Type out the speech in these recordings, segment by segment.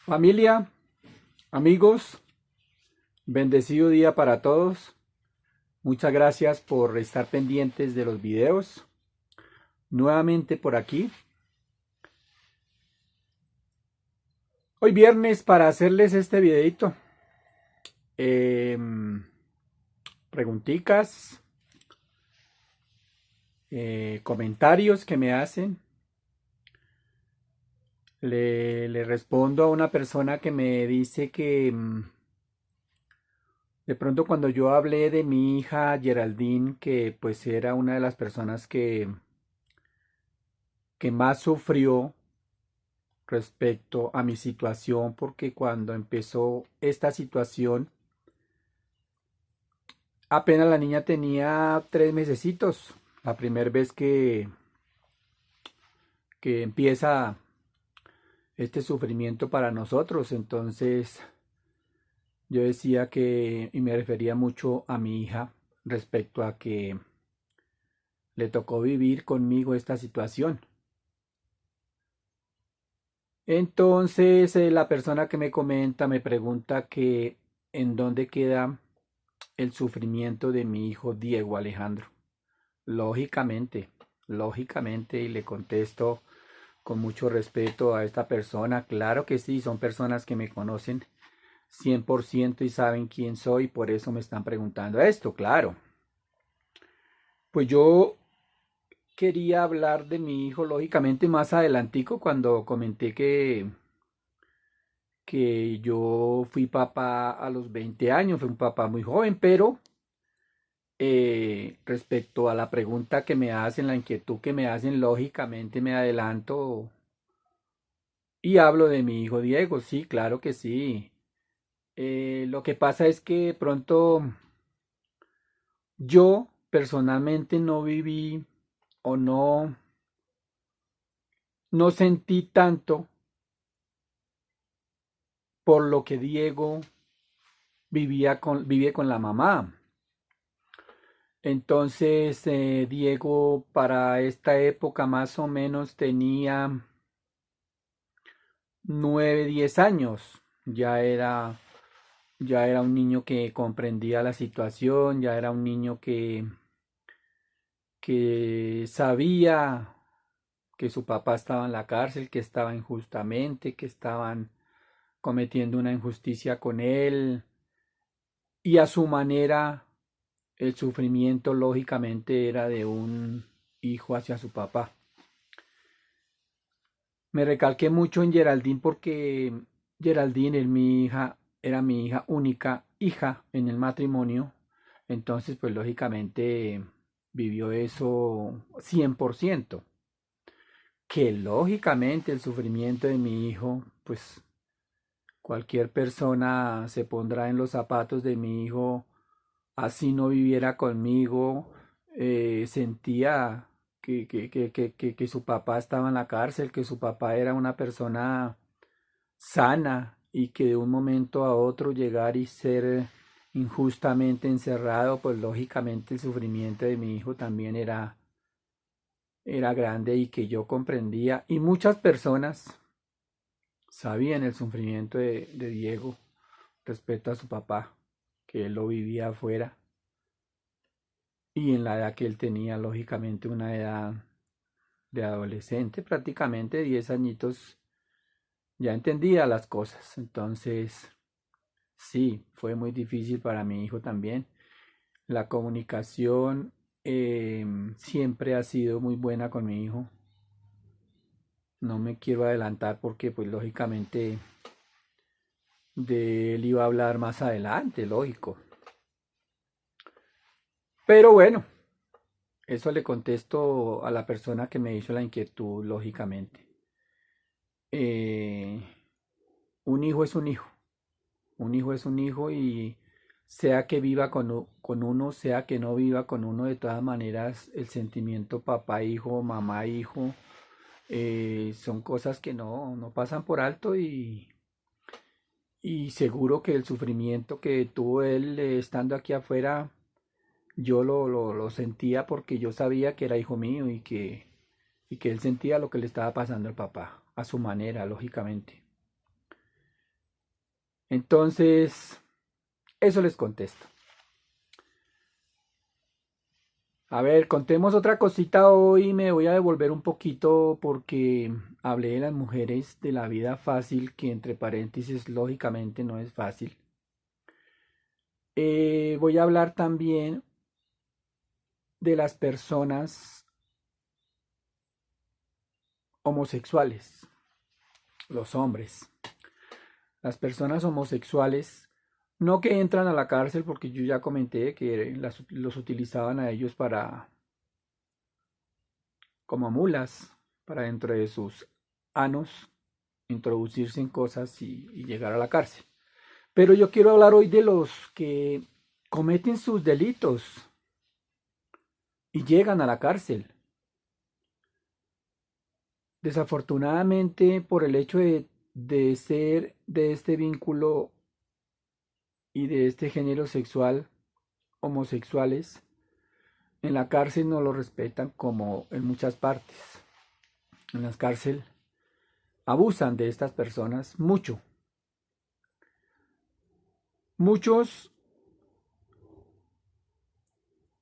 Familia, amigos, bendecido día para todos. Muchas gracias por estar pendientes de los videos. Nuevamente por aquí. Hoy viernes para hacerles este videito. Preguntitas, comentarios que me hacen. Le respondo a una persona que me dice que de pronto cuando yo hablé de mi hija Geraldine, que pues era una de las personas que más sufrió respecto a mi situación, porque cuando empezó esta situación, apenas la niña tenía 3 mesecitos, la primera vez que empieza este sufrimiento para nosotros. Entonces yo decía que, y me refería mucho a mi hija respecto a que le tocó vivir conmigo esta situación. Entonces la persona que me comenta me pregunta que en dónde queda el sufrimiento de mi hijo Diego Alejandro. Lógicamente, lógicamente, y le contesto con mucho respeto a esta persona. Claro que sí, son personas que me conocen 100% y saben quién soy, por eso me están preguntando esto, claro. Pues yo quería hablar de mi hijo, lógicamente, más adelantico, cuando comenté que yo fui papá a los 20 años, fui un papá muy joven, pero respecto a la pregunta que me hacen, la inquietud que me hacen, lógicamente me adelanto y hablo de mi hijo Diego. Sí, claro que sí. Lo que pasa es que de pronto yo personalmente no viví o no sentí tanto por lo que Diego vive con la mamá. Entonces, Diego para esta época más o menos tenía 9, 10 años. Ya era un niño que comprendía la situación, ya era un niño que sabía que su papá estaba en la cárcel, que estaba injustamente, que estaban cometiendo una injusticia con él, y a su manera el sufrimiento lógicamente era de un hijo hacia su papá. Me recalqué mucho en Geraldine porque Geraldine era mi hija única, hija en el matrimonio. Entonces, pues lógicamente vivió eso 100%. Que lógicamente el sufrimiento de mi hijo, pues cualquier persona se pondrá en los zapatos de mi hijo, así no viviera conmigo, sentía que su papá estaba en la cárcel, que su papá era una persona sana y que de un momento a otro llegar y ser injustamente encerrado, pues lógicamente el sufrimiento de mi hijo también era grande y que yo comprendía. Y muchas personas sabían el sufrimiento de Diego respecto a su papá, que él lo vivía afuera y en la edad que él tenía, lógicamente una edad de adolescente, prácticamente 10 añitos, ya entendía las cosas. Entonces, sí, fue muy difícil para mi hijo también. La comunicación siempre ha sido muy buena con mi hijo. No me quiero adelantar porque pues lógicamente de él iba a hablar más adelante, lógico. Pero bueno, eso le contesto a la persona que me hizo la inquietud, lógicamente. Eh, un hijo es un hijo. Un hijo es un hijo y sea que viva con uno, sea que no viva con uno, de todas maneras el sentimiento papá-hijo, mamá-hijo, son cosas que no pasan por alto y seguro que el sufrimiento que tuvo él estando aquí afuera, yo lo sentía porque yo sabía que era hijo mío y que él sentía lo que le estaba pasando al papá, a su manera, lógicamente. Entonces, eso les contesto. A ver, contemos otra cosita hoy. Me voy a devolver un poquito porque hablé de las mujeres de la vida fácil, que entre paréntesis, lógicamente no es fácil. Voy a hablar también de las personas homosexuales, los hombres. Las personas homosexuales, no que entran a la cárcel, porque yo ya comenté que los utilizaban a ellos para, como mulas, para dentro de sus anos, introducirse en cosas y llegar a la cárcel. Pero yo quiero hablar hoy de los que cometen sus delitos y llegan a la cárcel. Desafortunadamente, por el hecho de ser de este vínculo y de este género sexual, homosexuales, en la cárcel no lo respetan como en muchas partes. En la cárcel abusan de estas personas mucho. Muchos,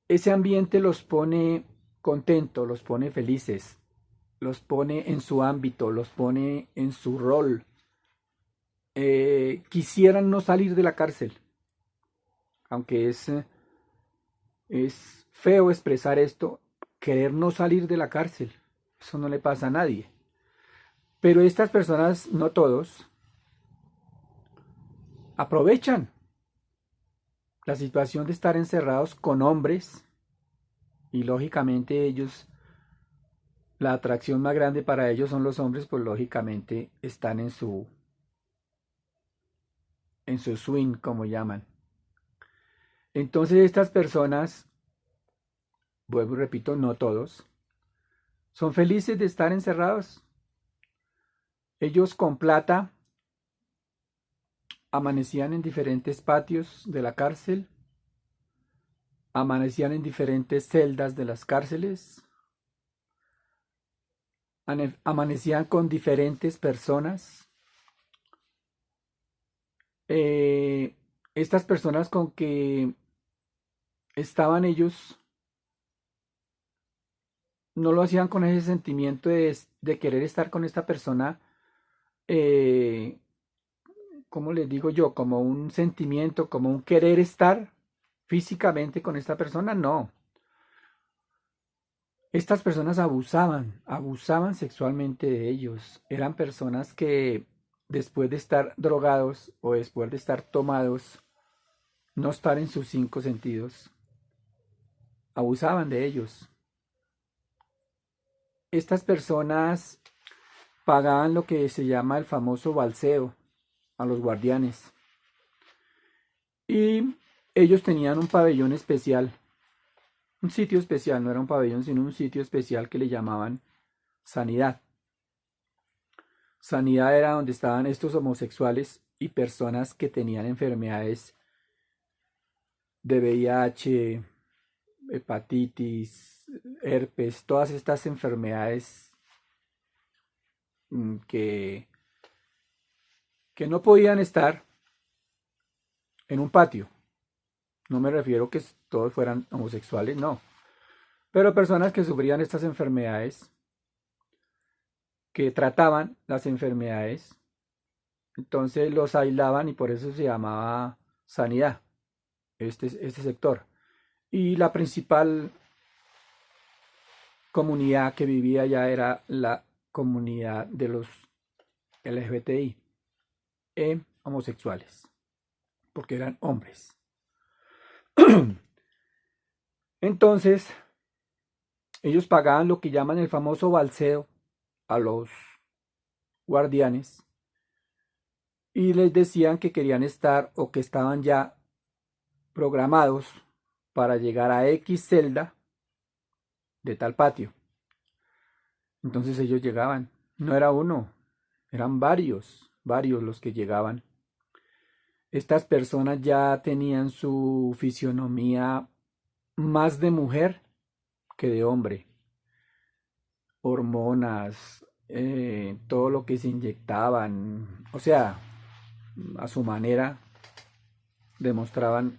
ese ambiente los pone contentos, los pone felices, los pone en su ámbito, los pone en su rol. Quisieran no salir de la cárcel, aunque es feo expresar esto, querer no salir de la cárcel. Eso no le pasa a nadie. Pero estas personas, no todos, aprovechan la situación de estar encerrados con hombres y lógicamente ellos, la atracción más grande para ellos son los hombres, pues lógicamente están en su swing, como llaman. Entonces estas personas, vuelvo y repito, no todos, son felices de estar encerrados. Ellos con plata amanecían en diferentes patios de la cárcel, amanecían en diferentes celdas de las cárceles, amanecían con diferentes personas. Eh, Estas personas con que estaban ellos no lo hacían con ese sentimiento de querer estar con esta persona, eh, ¿cómo les digo yo? Como un sentimiento, como un querer estar físicamente con esta persona, no. Estas personas abusaban sexualmente de ellos. Eran personas que después de estar drogados o después de estar tomados, no estar en sus cinco sentidos, abusaban de ellos. Estas personas pagaban lo que se llama el famoso balseo a los guardianes. Y ellos tenían un pabellón especial, un sitio especial, no era un pabellón, sino un sitio especial que le llamaban sanidad. Sanidad era donde estaban estos homosexuales y personas que tenían enfermedades de VIH, hepatitis, herpes, todas estas enfermedades que, no podían estar en un patio. No me refiero que todos fueran homosexuales, no. Pero personas que sufrían estas enfermedades, que trataban las enfermedades, entonces los aislaban y por eso se llamaba sanidad, este sector. Y la principal comunidad que vivía allá era la comunidad de los LGBTI, homosexuales, porque eran hombres. Entonces, ellos pagaban lo que llaman el famoso balseo a los guardianes y les decían que querían estar o que estaban ya programados para llegar a X celda de tal patio. Entonces ellos llegaban, no era uno, eran varios los que llegaban. Estas personas ya tenían su fisionomía más de mujer que de hombre. Hormonas, todo lo que se inyectaban, o sea, a su manera, demostraban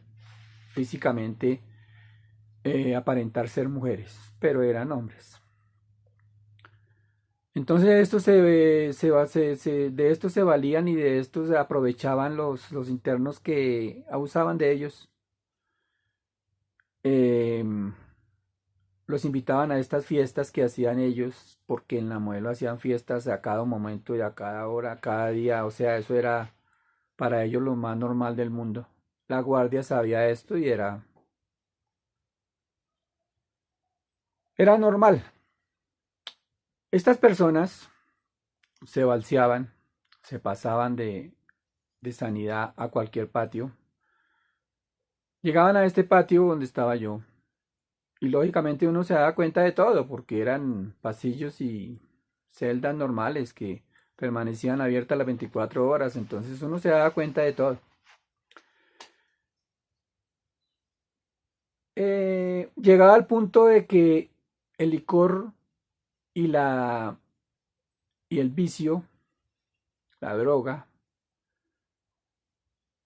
físicamente aparentar ser mujeres, pero eran hombres. Entonces de esto se valían y de esto se aprovechaban los internos que abusaban de ellos. Em, los invitaban a estas fiestas que hacían ellos, porque en la modelo hacían fiestas a cada momento y a cada hora, a cada día, o sea, eso era para ellos lo más normal del mundo. La guardia sabía esto y era normal. Estas personas se balseaban, se pasaban de sanidad a cualquier patio. Llegaban a este patio donde estaba yo y lógicamente uno se daba cuenta de todo porque eran pasillos y celdas normales que permanecían abiertas las 24 horas, entonces uno se daba cuenta de todo. Llegaba al punto de que el licor y y el vicio, la droga,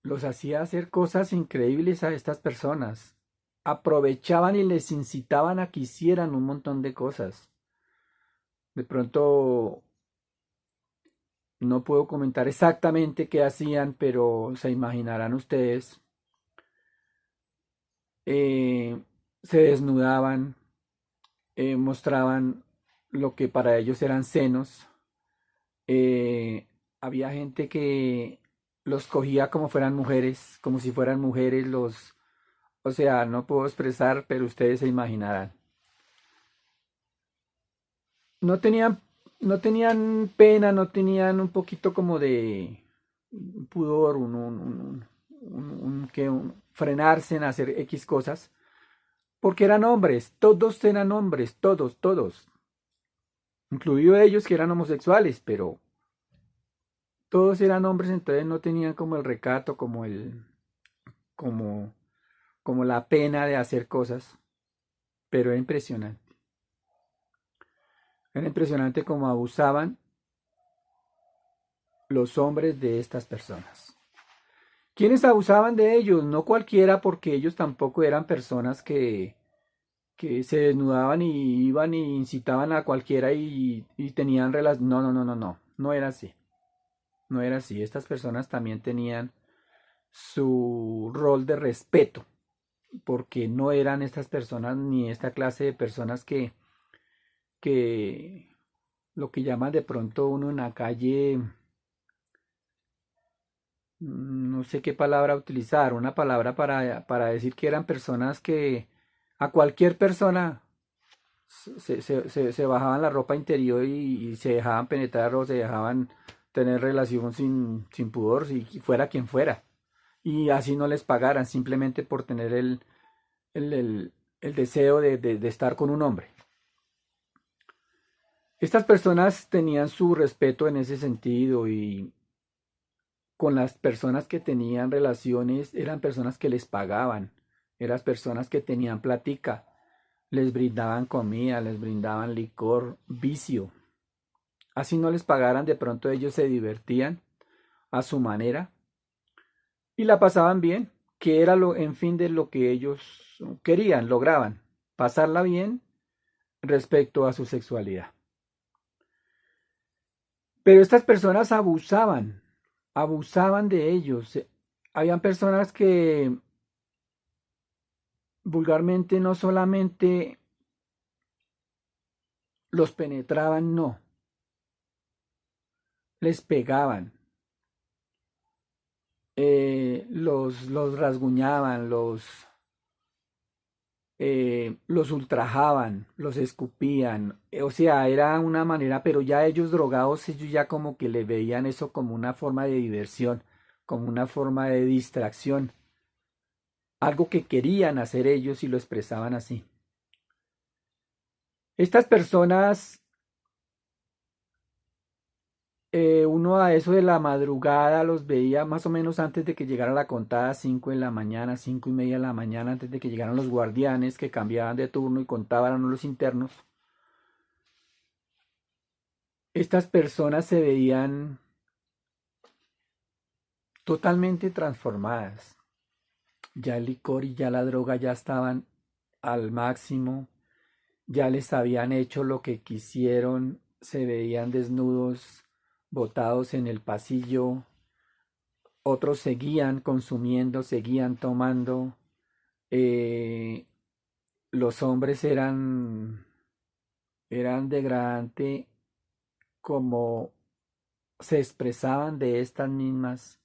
los hacía hacer cosas increíbles a estas personas. Aprovechaban y les incitaban a que hicieran un montón de cosas. De pronto no puedo comentar exactamente qué hacían, pero se imaginarán ustedes. Eh, Se desnudaban, mostraban lo que para ellos eran senos. Eh, Había gente que los cogía como fueran mujeres, como si fueran mujeres, o sea, no puedo expresar, pero ustedes se imaginarán. No tenían, no tenían pena, no tenían un poquito como de pudor, frenarse en hacer X cosas, porque eran hombres, todos eran hombres, todos, incluido ellos que eran homosexuales, pero todos eran hombres, entonces no tenían como el recato, como, como la pena de hacer cosas, pero era impresionante como abusaban los hombres de estas personas. ¿Quiénes abusaban de ellos? No cualquiera, porque ellos tampoco eran personas que se desnudaban y iban y incitaban a cualquiera y tenían relaciones. No, no, no, no, no, no era así. No era así. Estas personas también tenían su rol de respeto, porque no eran estas personas ni esta clase de personas que lo que llaman de pronto uno en la calle, no sé qué palabra utilizar, una palabra para decir que eran personas que a cualquier persona se bajaban la ropa interior y se dejaban penetrar o se dejaban tener relación sin pudor, si fuera quien fuera. Y así no les pagaran simplemente por tener el, el- el deseo de estar con un hombre. Estas personas tenían su respeto en ese sentido y con las personas que tenían relaciones eran personas que les pagaban, eran personas que tenían platica, les brindaban comida, les brindaban licor, vicio. Así no les pagaran, de pronto ellos se divertían a su manera y la pasaban bien, que era en fin de lo que ellos querían, lograban, pasarla bien respecto a su sexualidad. Pero estas personas abusaban de ellos. Habían personas que vulgarmente no solamente los penetraban, no, les pegaban, los rasguñaban, los ultrajaban, los escupían, o sea, era una manera, pero ya ellos drogados, ellos ya como que le veían eso como una forma de diversión, como una forma de distracción, algo que querían hacer ellos y lo expresaban así. Estas personas, uno a eso de la madrugada los veía más o menos antes de que llegara la contada, 5 de la mañana, 5:30 de la mañana, antes de que llegaran los guardianes que cambiaban de turno y contaban a los internos. Estas personas se veían totalmente transformadas. Ya el licor y ya la droga ya estaban al máximo, ya les habían hecho lo que quisieron, se veían desnudos, botados en el pasillo, otros seguían consumiendo, seguían tomando, eh, los hombres eran degradante como se expresaban de estas mismas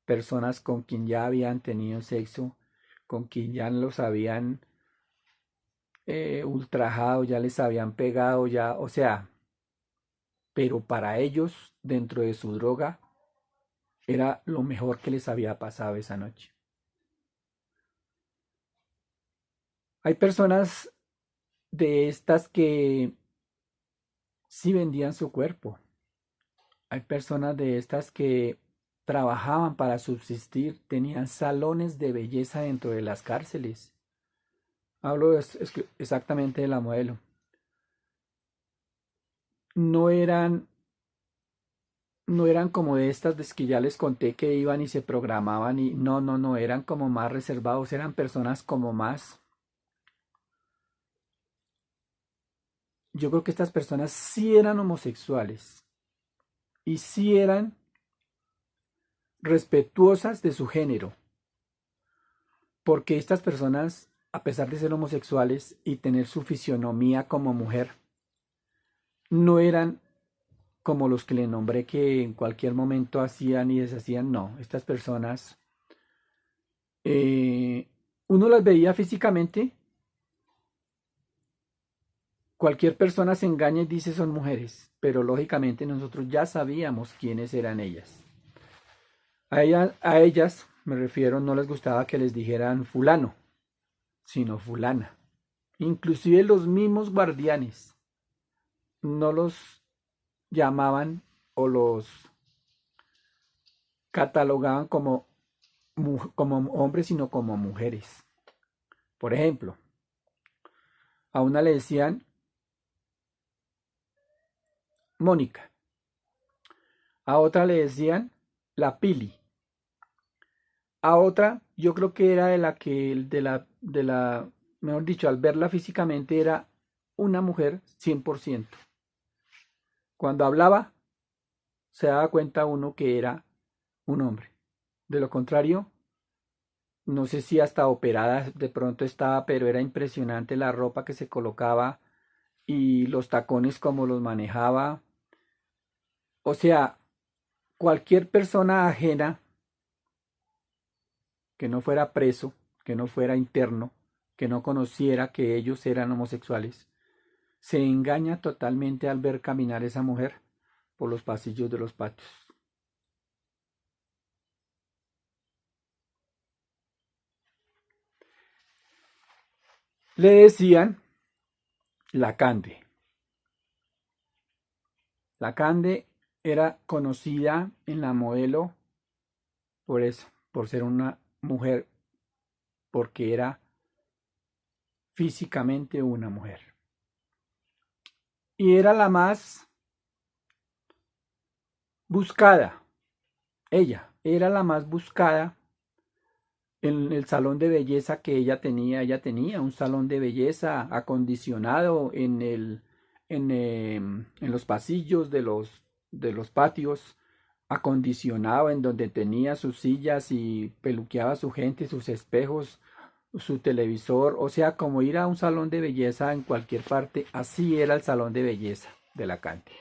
personas con quien ya habían tenido sexo, con quien ya los habían ultrajado, ya les habían pegado, ya, o sea, pero para ellos, dentro de su droga, era lo mejor que les había pasado esa noche. Hay personas de estas que sí vendían su cuerpo. Hay personas de estas que trabajaban para subsistir, tenían salones de belleza dentro de las cárceles. Hablo exactamente de la modelo. No eran, no eran como de estas de que ya les conté que iban y se programaban y no, no, no, eran como más reservados, eran personas como más. Yo creo que estas personas sí eran homosexuales y sí eran respetuosas de su género, porque estas personas, a pesar de ser homosexuales y tener su fisionomía como mujer, no eran como los que le nombré que en cualquier momento hacían y deshacían, no, estas personas, eh, uno las veía físicamente, cualquier persona se engaña y dice son mujeres, pero lógicamente nosotros ya sabíamos quiénes eran ellas. A ellas, me refiero, no les gustaba que les dijeran fulano, sino fulana. Inclusive los mismos guardianes no los llamaban o los catalogaban como hombres, sino como mujeres. Por ejemplo, a una le decían Mónica, a otra le decían la Pili, a otra yo creo que era de la que, mejor dicho, al verla físicamente era una mujer 100%. Cuando hablaba, se daba cuenta uno que era un hombre. De lo contrario, no sé si hasta operada de pronto estaba, pero era impresionante la ropa que se colocaba y los tacones como los manejaba. O sea, cualquier persona ajena que no fuera preso, que no fuera interno, que no conociera que ellos eran homosexuales, se engaña totalmente al ver caminar esa mujer por los pasillos de los patios. Le decían la Cande. La Cande era conocida en la modelo por eso, por ser una mujer, porque era físicamente una mujer. Y era la más buscada. Ella era la más buscada en el salón de belleza que ella tenía. Ella tenía un salón de belleza acondicionado en los pasillos de los patios, acondicionado en donde tenía sus sillas y peluqueaba a su gente, sus espejos, su televisor, o sea, como ir a un salón de belleza en cualquier parte, así era el salón de belleza de la Cante.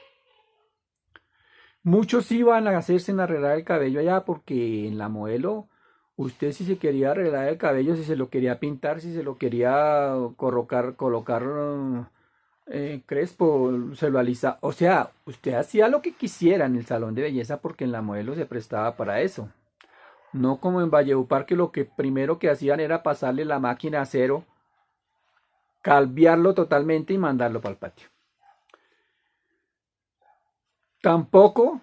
Muchos iban a hacerse en arreglar el cabello allá porque en la modelo, usted si se quería arreglar el cabello, si se lo quería pintar, si se lo quería colocar crespo, se lo alisa. O sea, usted hacía lo que quisiera en el salón de belleza porque en la modelo se prestaba para eso. No como en Valledupar que lo que primero que hacían era pasarle la máquina a cero, calviarlo totalmente y mandarlo para el patio. Tampoco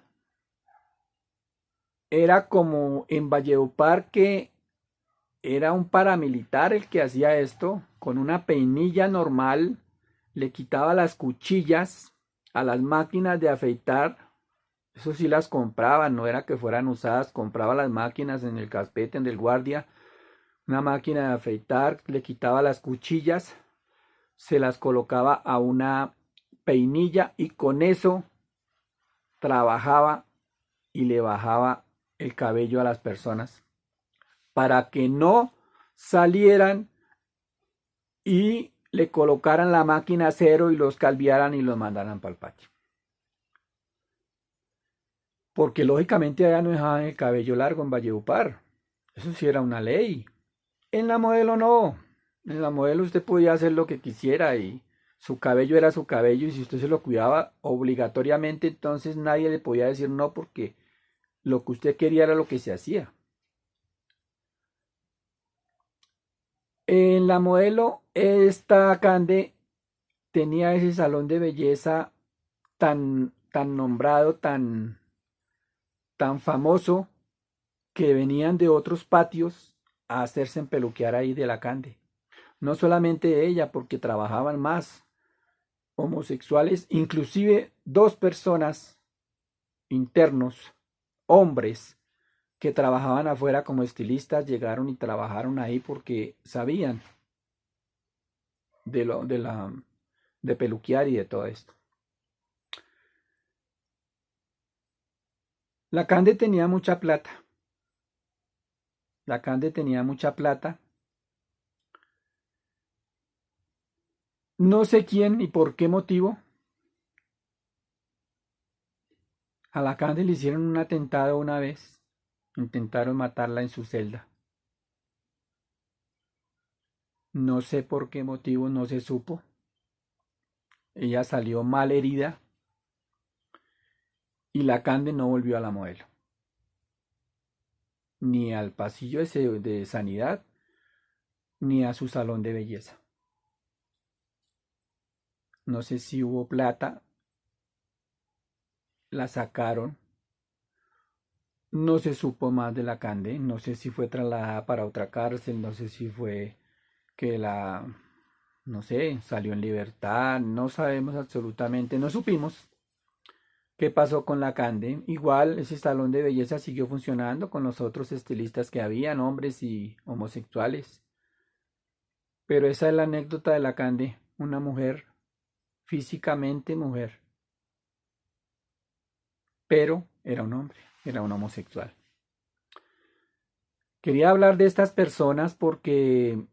era como en Valledupar que era un paramilitar el que hacía esto, con una peinilla normal, le quitaba las cuchillas a las máquinas de afeitar Eso sí las compraban, no era que fueran usadas, compraba las máquinas en el caspete, en el guardia, una máquina de afeitar, le quitaba las cuchillas, se las colocaba a una peinilla y con eso trabajaba y le bajaba el cabello a las personas para que no salieran y le colocaran la máquina a cero y los calviaran y los mandaran para el patio. Porque lógicamente allá no dejaban el cabello largo en Valledupar. Eso sí era una ley. En la modelo no. En la modelo usted podía hacer lo que quisiera y su cabello era su cabello y si usted se lo cuidaba obligatoriamente, entonces nadie le podía decir no porque lo que usted quería era lo que se hacía. En la modelo, esta Cande tenía ese salón de belleza tan nombrado, tan famoso, que venían de otros patios a hacerse en peluquear ahí de la Cande. No solamente ella, porque trabajaban más homosexuales, inclusive dos personas internos, hombres, que trabajaban afuera como estilistas, llegaron y trabajaron ahí porque sabían de lo, de peluquear y de todo esto. La Cande tenía mucha plata. La Cande tenía mucha plata. No sé quién ni por qué motivo. A la Cande le hicieron un atentado una vez. Intentaron matarla en su celda. No sé por qué motivo, no se supo. Ella salió mal herida y la Cande no volvió a la modelo. Ni al pasillo de sanidad, ni a su salón de belleza. No sé si hubo plata, la sacaron. No se supo más de la Cande, no sé si fue trasladada para otra cárcel, no sé si fue que no sé, salió en libertad, no sabemos absolutamente, no supimos qué pasó con la Cande. Igual ese salón de belleza siguió funcionando con los otros estilistas que habían, hombres y homosexuales. Pero esa es la anécdota de la Cande, una mujer, físicamente mujer, pero era un hombre, era un homosexual. Quería hablar de estas personas porque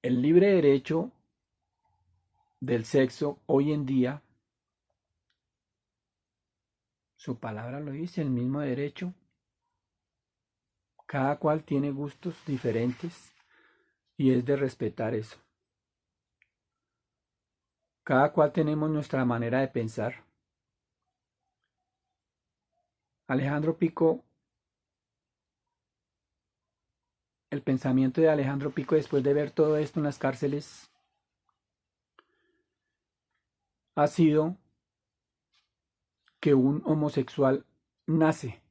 el libre derecho del sexo hoy en día, su palabra lo dice, el mismo derecho, cada cual tiene gustos diferentes y es de respetar eso. Cada cual tenemos nuestra manera de pensar. Alejandro Pico, el pensamiento de Alejandro Pico después de ver todo esto en las cárceles ha sido que un homosexual nace.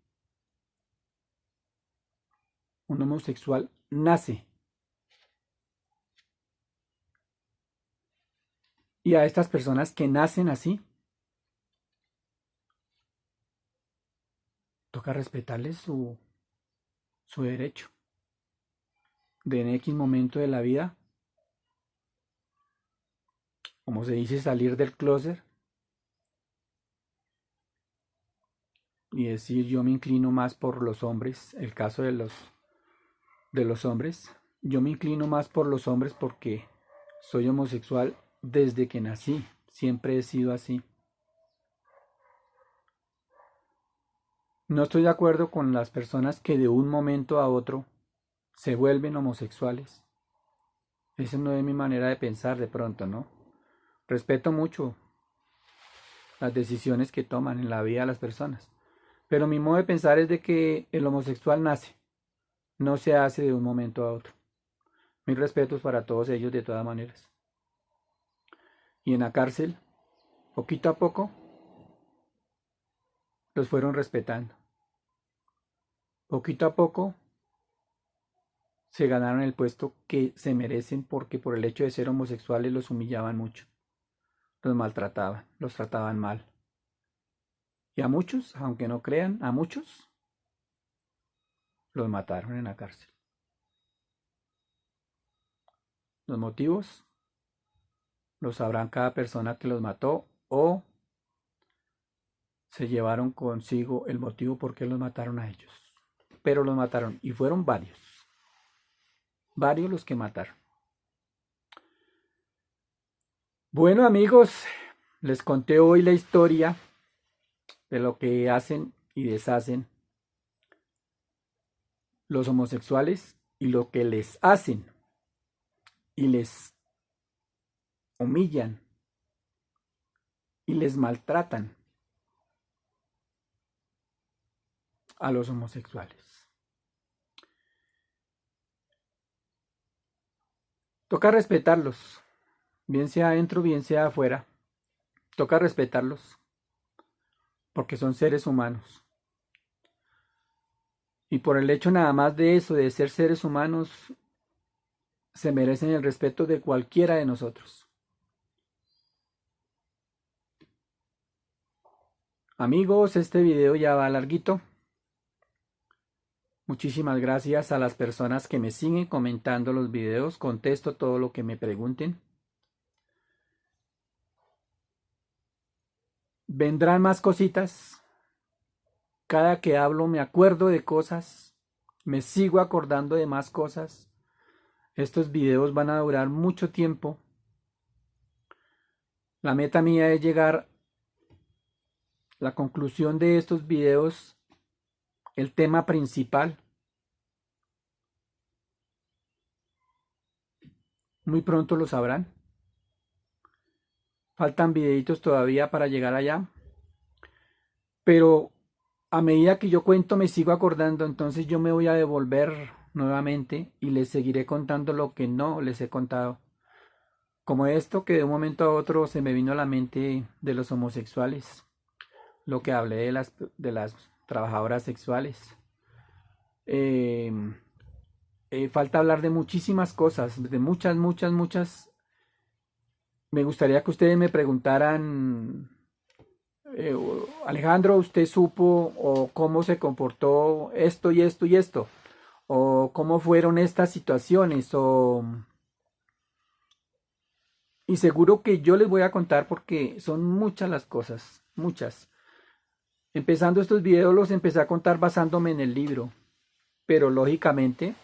Un homosexual nace. Y a estas personas que nacen así, toca respetarles su derecho de en X momento de la vida, como se dice, salir del closet y decir yo me inclino más por los hombres, el caso de los hombres, yo me inclino más por los hombres porque soy homosexual desde que nací, siempre he sido así. No estoy de acuerdo con las personas que de un momento a otro se vuelven homosexuales. Esa no es mi manera de pensar de pronto, ¿no? Respeto mucho las decisiones que toman en la vida de las personas, pero mi modo de pensar es de que el homosexual nace, no se hace de un momento a otro. Mis respetos para todos ellos de todas maneras. Y en la cárcel, poquito a poco, los fueron respetando. Poquito a poco se ganaron el puesto que se merecen porque por el hecho de ser homosexuales los humillaban mucho, los maltrataban, los trataban mal. Y a muchos, aunque no crean, a muchos los mataron en la cárcel. Los motivos los sabrán cada persona que los mató o se llevaron consigo el motivo por qué los mataron a ellos. Pero los mataron y fueron varios. Varios los que mataron. Bueno amigos, les conté hoy la historia de lo que hacen y deshacen los homosexuales y lo que les hacen y les humillan y les maltratan a los homosexuales. Toca respetarlos, bien sea adentro, bien sea afuera. Toca respetarlos porque son seres humanos. Y por el hecho nada más de eso, de ser seres humanos, se merecen el respeto de cualquiera de nosotros. Amigos, este video ya va larguito. Muchísimas gracias a las personas que me siguen comentando los videos. Contesto todo lo que me pregunten. Vendrán más cositas. Cada que hablo me acuerdo de cosas. Me sigo acordando de más cosas. Estos videos van a durar mucho tiempo. La meta mía es llegar a la conclusión de estos videos, el tema principal. Muy pronto lo sabrán. Faltan videitos todavía para llegar allá. Pero a medida que yo cuento me sigo acordando, entonces yo me voy a devolver nuevamente y les seguiré contando lo que no les he contado. Como esto que de un momento a otro se me vino a la mente de los homosexuales. Lo que hablé de las trabajadoras sexuales. Falta hablar de muchísimas cosas, de muchas. Me gustaría que ustedes me preguntaran, Alejandro, ¿usted supo o cómo se comportó esto y esto y esto? ¿O cómo fueron estas situaciones? Y seguro que yo les voy a contar porque son muchas las cosas, muchas. Empezando estos videos los empecé a contar basándome en el libro, pero lógicamente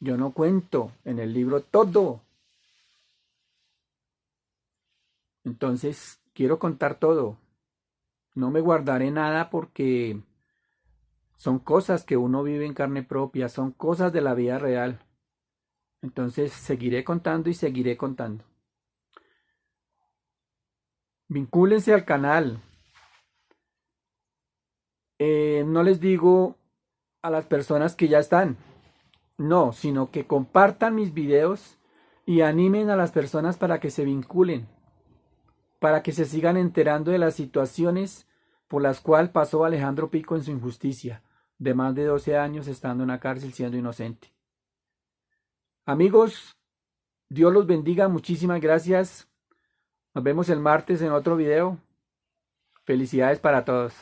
yo no cuento en el libro todo. Entonces quiero contar todo. No me guardaré nada porque son cosas que uno vive en carne propia, son cosas de la vida real. Entonces seguiré contando y seguiré contando. Vincúlense al canal. No les digo a las personas que ya están, no, sino que compartan mis videos y animen a las personas para que se vinculen, para que se sigan enterando de las situaciones por las cuales pasó Alejandro Pico en su injusticia, de más de 12 años estando en la cárcel siendo inocente. Amigos, Dios los bendiga, muchísimas gracias. Nos vemos el martes en otro video. Felicidades para todos.